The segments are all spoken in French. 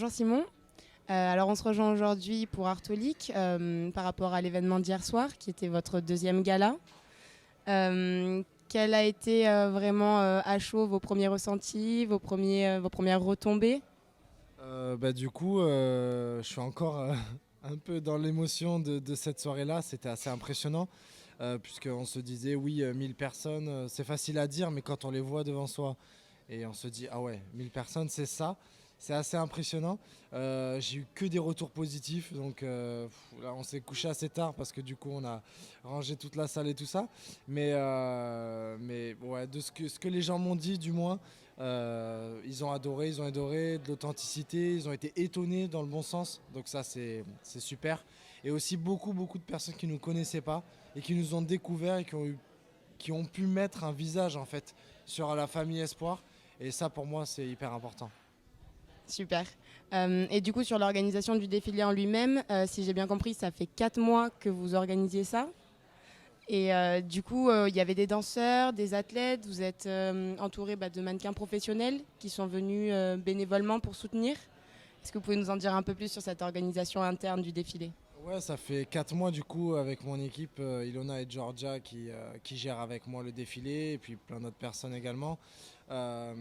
Bonjour Simon. Alors on se rejoint aujourd'hui pour Artolique par rapport à l'événement d'hier soir qui était votre deuxième gala. Quel a été vraiment à chaud vos premiers ressentis, vos premières retombées? Je suis encore un peu dans l'émotion de cette soirée-là. C'était assez impressionnant puisqu'on se disait oui, 1000 personnes, c'est facile à dire, mais quand on les voit devant soi et on se dit ah ouais, 1000 personnes, c'est ça. C'est assez impressionnant. J'ai eu que des retours positifs, donc là on s'est couché assez tard parce que du coup on a rangé toute la salle et tout ça. Mais ouais, de ce que les gens m'ont dit du moins, ils ont adoré de l'authenticité, ils ont été étonnés dans le bon sens, donc ça c'est super. Et aussi beaucoup de personnes qui ne nous connaissaient pas et qui nous ont découvert et qui ont pu mettre un visage en fait sur la famille Espoir. Et ça pour moi c'est hyper important. Super. Et du coup sur l'organisation du défilé en lui-même, si j'ai bien compris, ça fait 4 mois que vous organisez ça. Et du coup, il y avait des danseurs, des athlètes, vous êtes entouré de mannequins professionnels qui sont venus bénévolement pour soutenir. Est-ce que vous pouvez nous en dire un peu plus sur cette organisation interne du défilé? Ouais, ça fait 4 mois du coup avec mon équipe Ilona et Georgia qui gèrent avec moi le défilé et puis plein d'autres personnes également. Euh,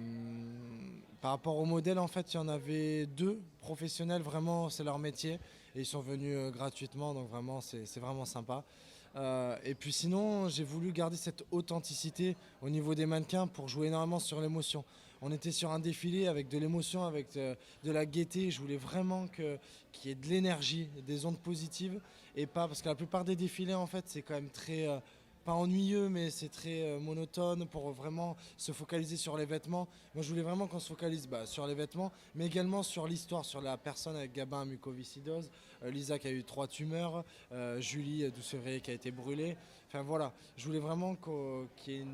Par rapport au modèle, en fait, il y en avait deux professionnels, vraiment c'est leur métier et ils sont venus gratuitement, donc vraiment c'est vraiment sympa. Et puis sinon, j'ai voulu garder cette authenticité au niveau des mannequins pour jouer énormément sur l'émotion. On était sur un défilé avec de l'émotion, avec de la gaieté. Je voulais vraiment qu'il y ait de l'énergie, des ondes positives et pas parce que la plupart des défilés en fait c'est quand même très pas ennuyeux mais c'est très monotone pour vraiment se focaliser sur les vêtements. Moi je voulais vraiment qu'on se focalise sur les vêtements mais également sur l'histoire, sur la personne avec Gabin mucoviscidose, Lisa qui a eu 3 tumeurs, Julie Doucevrier qui a été brûlée. Enfin voilà, je voulais vraiment qu'il y ait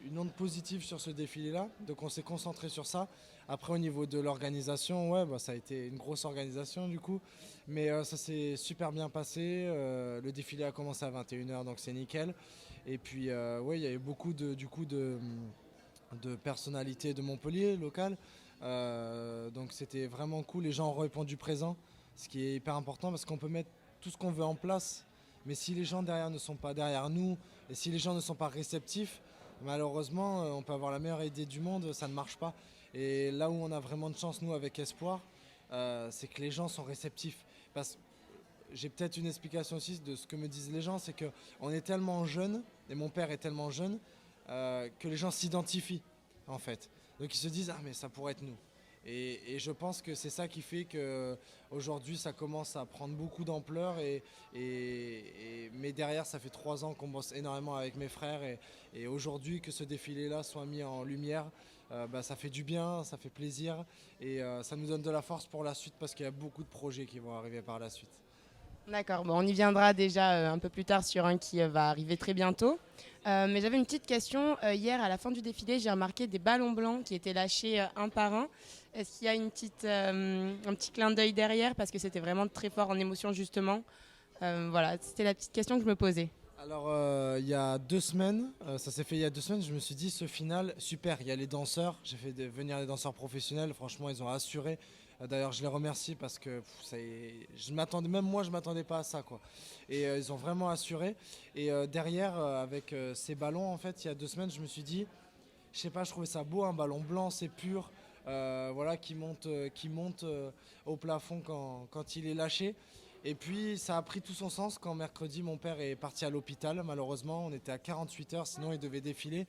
une onde positive sur ce défilé-là. Donc on s'est concentré sur ça. Après au niveau de l'organisation, ouais, ça a été une grosse organisation du coup. Mais ça s'est super bien passé. Le défilé a commencé à 21h, donc c'est nickel. Et puis ouais, il y avait beaucoup de personnalités de Montpellier locales. Donc c'était vraiment cool. Les gens ont répondu présent, ce qui est hyper important parce qu'on peut mettre tout ce qu'on veut en place. Mais si les gens derrière ne sont pas derrière nous et si les gens ne sont pas réceptifs, malheureusement, on peut avoir la meilleure idée du monde, ça ne marche pas. Et là où on a vraiment de chance, nous, avec Espoir, c'est que les gens sont réceptifs. Parce que j'ai peut-être une explication aussi de ce que me disent les gens, c'est qu'on est tellement jeune, et mon père est tellement jeune, que les gens s'identifient, en fait. Donc ils se disent, ah mais ça pourrait être nous. Et je pense que c'est ça qui fait qu'aujourd'hui ça commence à prendre beaucoup d'ampleur. Mais derrière, ça fait 3 ans qu'on bosse énormément avec mes frères. Et aujourd'hui, que ce défilé-là soit mis en lumière, ça fait du bien, ça fait plaisir. Et ça nous donne de la force pour la suite parce qu'il y a beaucoup de projets qui vont arriver par la suite. D'accord, bon, on y viendra déjà un peu plus tard sur un qui va arriver très bientôt. Mais j'avais une petite question. Hier, à la fin du défilé, j'ai remarqué des ballons blancs qui étaient lâchés un par un. Est-ce qu'il y a un petit clin d'œil derrière? Parce que c'était vraiment très fort en émotion, justement. Voilà, c'était la petite question que je me posais. Alors, il y a 2 semaines, ça s'est fait il y a 2 semaines, je me suis dit, ce final, super, il y a les danseurs, j'ai fait venir les danseurs professionnels, franchement, ils ont assuré. D'ailleurs, je les remercie parce que je m'attendais, même moi, je m'attendais pas à ça, quoi. Et ils ont vraiment assuré. Et derrière, avec ces ballons, en fait, il y a 2 semaines, je me suis dit, je sais pas, je trouvais ça beau, un ballon blanc, c'est pur, voilà, qui monte au plafond quand il est lâché. Et puis ça a pris tout son sens quand mercredi mon père est parti à l'hôpital. Malheureusement, on était à 48 heures, sinon il devait défiler.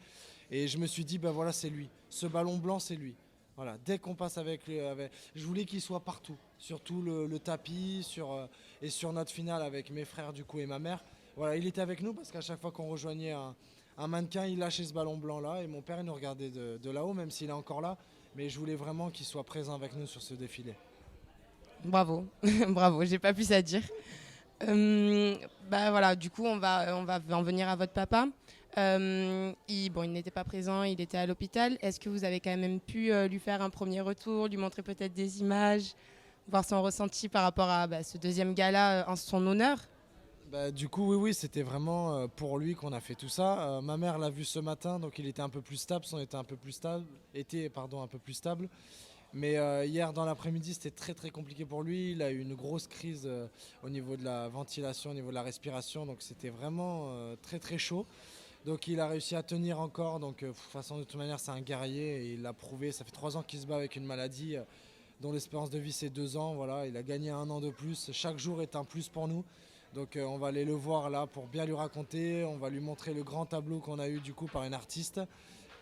Et je me suis dit, ben voilà, c'est lui. Ce ballon blanc, c'est lui. Voilà, dès qu'on passe je voulais qu'il soit partout, sur tout le tapis, et sur notre finale avec mes frères du coup et ma mère. Voilà, il était avec nous parce qu'à chaque fois qu'on rejoignait un mannequin, il lâchait ce ballon blanc là et mon père il nous regardait de là-haut, même s'il est encore là. Mais je voulais vraiment qu'il soit présent avec nous sur ce défilé. Bravo, bravo, j'ai pas plus à dire. Voilà, du coup, on va en venir à votre papa. Il n'était pas présent, il était à l'hôpital. Est-ce que vous avez quand même pu lui faire un premier retour, lui montrer peut-être des images, voir son ressenti par rapport à ce deuxième gala en son honneur? Du coup, oui, oui, c'était vraiment pour lui qu'on a fait tout ça. Ma mère l'a vu ce matin, donc il était un peu plus stable, son était un peu plus stable, était pardon un peu plus stable. Mais hier dans l'après-midi, c'était très très compliqué pour lui. Il a eu une grosse crise au niveau de la ventilation, au niveau de la respiration. Donc c'était vraiment très très chaud. Donc il a réussi à tenir encore. Donc de toute façon, de toute manière, c'est un guerrier et il l'a prouvé. Ça fait 3 ans qu'il se bat avec une maladie dont l'espérance de vie c'est 2 ans. Voilà, il a gagné 1 an de plus. Chaque jour est un plus pour nous. Donc on va aller le voir là pour bien lui raconter. On va lui montrer le grand tableau qu'on a eu du coup par une artiste.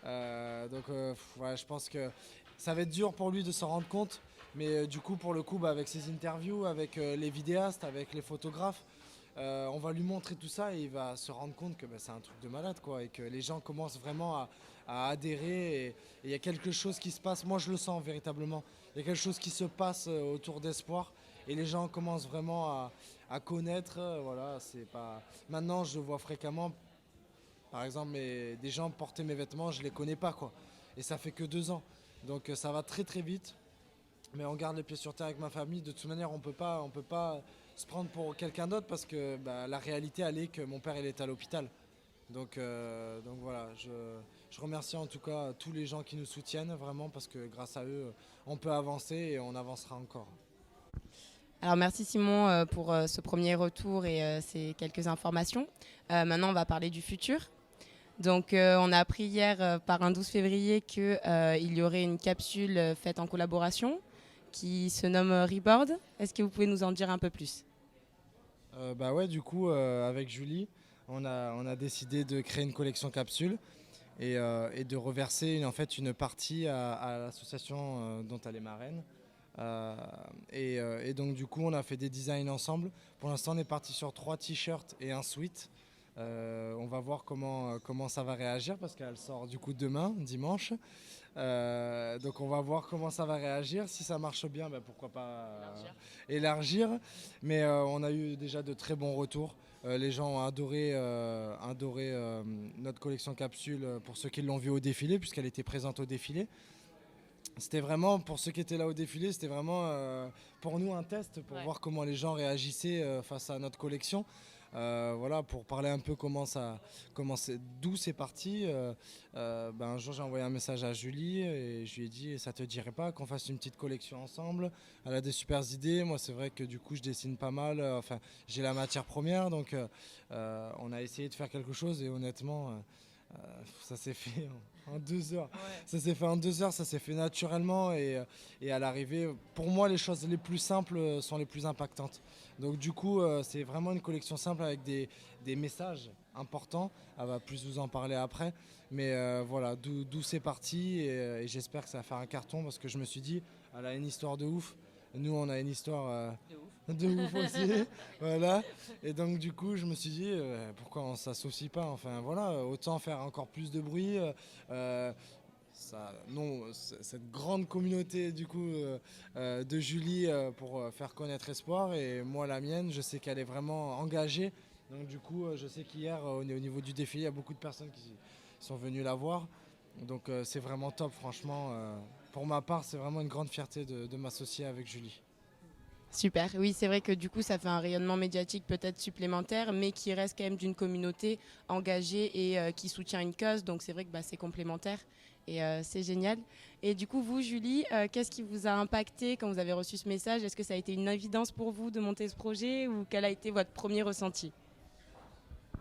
Ouais, je pense que ça va être dur pour lui de s'en rendre compte. Mais du coup, pour le coup, avec ses interviews, avec les vidéastes, avec les photographes, on va lui montrer tout ça et il va se rendre compte que c'est un truc de malade, quoi, et que les gens commencent vraiment à adhérer. Et il y a quelque chose qui se passe, moi je le sens véritablement, il y a quelque chose qui se passe autour d'Espoir et les gens commencent vraiment à connaître. Voilà, c'est pas... Maintenant, je le vois fréquemment, par exemple, des gens porter mes vêtements, je les connais pas, quoi. Et ça fait que 2 ans. Donc ça va très très vite. Mais on garde les pieds sur terre avec ma famille. De toute manière, on peut pas se prendre pour quelqu'un d'autre parce que la réalité, elle est que mon père, il est à l'hôpital. Donc voilà, je remercie en tout cas tous les gens qui nous soutiennent vraiment parce que grâce à eux, on peut avancer et on avancera encore. Alors merci Simon pour ce premier retour et ces quelques informations. Maintenant, on va parler du futur. Donc on a appris hier par un 12 février qu'il y aurait une capsule faite en collaboration qui se nomme Reboard. Est-ce que vous pouvez nous en dire un peu plus ? Ouais, du coup, avec Julie, on a décidé de créer une collection capsule et de reverser une partie à l'association dont elle est marraine. Et donc du coup, on a fait des designs ensemble. Pour l'instant, on est parti sur 3 t-shirts et un sweat. On va voir comment ça va réagir parce qu'elle sort du coup demain, dimanche. Donc on va voir comment ça va réagir. Si ça marche bien, pourquoi pas élargir. Mais on a eu déjà de très bons retours. Les gens ont adoré notre collection capsule pour ceux qui l'ont vue au défilé, puisqu'elle était présente au défilé. C'était vraiment, pour ceux qui étaient là au défilé, c'était vraiment pour nous un test pour voir comment les gens réagissaient face à notre collection. Voilà, pour parler un peu d'où c'est parti. Un jour j'ai envoyé un message à Julie et je lui ai dit ça te dirait pas qu'on fasse une petite collection ensemble. Elle a des super idées. Moi c'est vrai que du coup je dessine pas mal. J'ai la matière première donc on a essayé de faire quelque chose et honnêtement ça s'est fait en 2 heures. Ouais. Ça s'est fait en 2 heures, ça s'est fait naturellement et à l'arrivée, pour moi, les choses les plus simples sont les plus impactantes. Donc du coup, c'est vraiment une collection simple avec des messages importants. Elle va plus vous en parler après. Mais voilà, d'où c'est parti et j'espère que ça va faire un carton parce que je me suis dit, elle a une histoire de ouf. Nous, on a une histoire de ouf aussi. Voilà. Et donc, du coup, je me suis dit, pourquoi on ne s'associe pas ? Enfin, voilà, autant faire encore plus de bruit. Cette grande communauté, du coup, de Julie pour faire connaître Espoir. Et moi, la mienne, je sais qu'elle est vraiment engagée. Donc, du coup, je sais qu'hier, au niveau du défilé, il y a beaucoup de personnes qui sont venues la voir. Donc, c'est vraiment top, franchement. Pour ma part, c'est vraiment une grande fierté de m'associer avec Julie. Super, oui c'est vrai que du coup ça fait un rayonnement médiatique peut-être supplémentaire mais qui reste quand même d'une communauté engagée et qui soutient une cause, donc c'est vrai que c'est complémentaire et c'est génial. Et du coup vous Julie, qu'est-ce qui vous a impacté quand vous avez reçu ce message ? Est-ce que ça a été une évidence pour vous de monter ce projet ou quel a été votre premier ressenti ?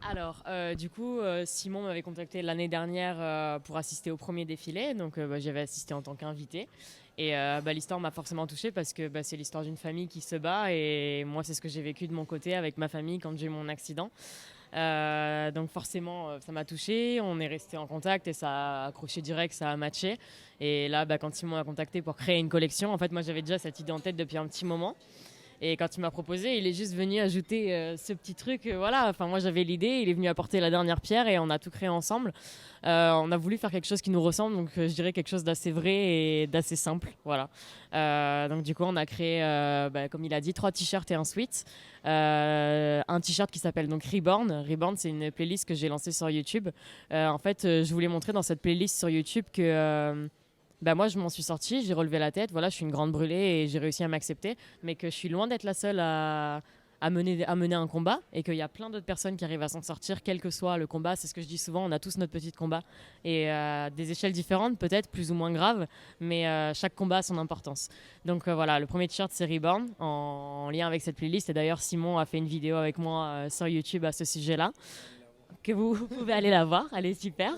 Alors, du coup, Simon m'avait contacté l'année dernière pour assister au premier défilé, donc j'avais assisté en tant qu'invité. Et l'histoire m'a forcément touchée parce que c'est l'histoire d'une famille qui se bat et moi c'est ce que j'ai vécu de mon côté avec ma famille quand j'ai eu mon accident. Donc forcément ça m'a touchée, on est resté en contact et ça a accroché direct, ça a matché. Et là quand Simon m'a contacté pour créer une collection, en fait moi j'avais déjà cette idée en tête depuis un petit moment. Et quand il m'a proposé, il est juste venu ajouter ce petit truc. Voilà, enfin moi j'avais l'idée, il est venu apporter la dernière pierre et on a tout créé ensemble. On a voulu faire quelque chose qui nous ressemble, donc je dirais quelque chose d'assez vrai et d'assez simple. Voilà. Donc du coup on a créé, comme il a dit, 3 t-shirts et un sweat. Un t-shirt qui s'appelle donc Reborn. Reborn, c'est une playlist que j'ai lancée sur YouTube. En fait, je voulais montrer dans cette playlist sur YouTube que moi je m'en suis sortie, j'ai relevé la tête, voilà, je suis une grande brûlée et j'ai réussi à m'accepter, mais que je suis loin d'être la seule à à mener un combat et qu'il y a plein d'autres personnes qui arrivent à s'en sortir, quel que soit le combat. C'est ce que je dis souvent, on a tous notre petit combat et des échelles différentes, peut-être plus ou moins graves, mais chaque combat a son importance. Donc voilà, le premier t-shirt c'est Reborn en lien avec cette playlist et d'ailleurs Simon a fait une vidéo avec moi sur YouTube à ce sujet-là. Que vous pouvez aller la voir, elle est super.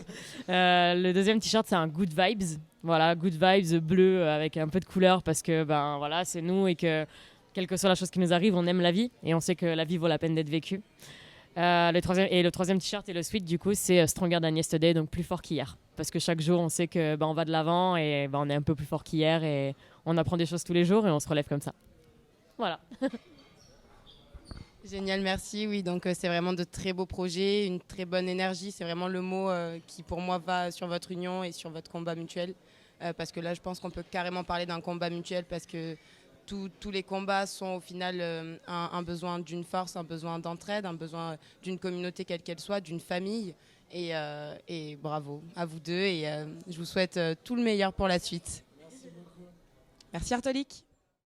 Le deuxième t-shirt, c'est un Good Vibes. Voilà, Good Vibes bleu avec un peu de couleur parce que ben, voilà, c'est nous et que quelle que soit la chose qui nous arrive, on aime la vie et on sait que la vie vaut la peine d'être vécue. Le troisième t-shirt et le suite, du coup, c'est Stronger Than Yesterday, donc plus fort qu'hier. Parce que chaque jour, on sait que ben, on va de l'avant et ben, on est un peu plus fort qu'hier et on apprend des choses tous les jours et on se relève comme ça. Voilà. Génial, merci. Oui, donc c'est vraiment de très beaux projets, une très bonne énergie. C'est vraiment le mot qui, pour moi, va sur votre union et sur votre combat mutuel. Parce que là, je pense qu'on peut carrément parler d'un combat mutuel parce que tous les combats sont au final un besoin d'une force, un besoin d'entraide, un besoin d'une communauté quelle qu'elle soit, d'une famille. Et bravo à vous deux. Et je vous souhaite tout le meilleur pour la suite. Merci beaucoup. Merci Artolik.